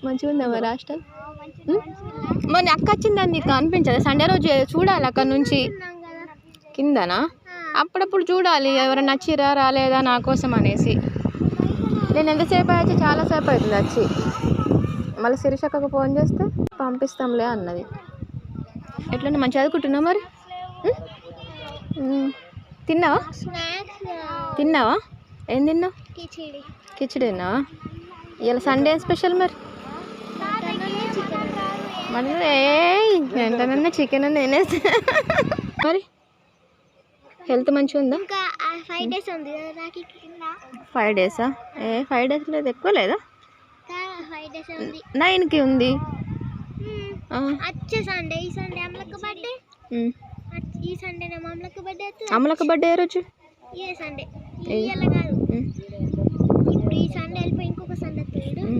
మంచిగా ఉందా మరి హాస్టల్? మరి అక్క వచ్చిందని నీకు అనిపించదు? సండే రోజు చూడాలి అక్కడ నుంచి కిందనా? అప్పుడప్పుడు చూడాలి ఎవరైనా నచ్చిరా రాలేదా నా కోసం అనేసి. నేను ఎంతసేపు వచ్చి చాలాసేపు అవుతుంది వచ్చి. మళ్ళీ శిరీషక్కకు ఫోన్ చేస్తే పంపిస్తాంలే అన్నది. ఎట్లా మంచి చదువుకుంటున్నావు మరి? తిన్నావా? తిన్నావా? ఏం తిన్నావు? కిచిడి తిన్నావా? ఇలా సండే స్పెషల్ మరి? మరి ఎంతనన్నా చికెన్ నేనే. మరి హెల్త్ మంచిగా ఉందా? 5 days ఉంది. 5 days? 5 days లేదు, ఎక్కువ లేదా? 9కి ఉంది. అమలక్క బర్త్డే ఏ రోజు?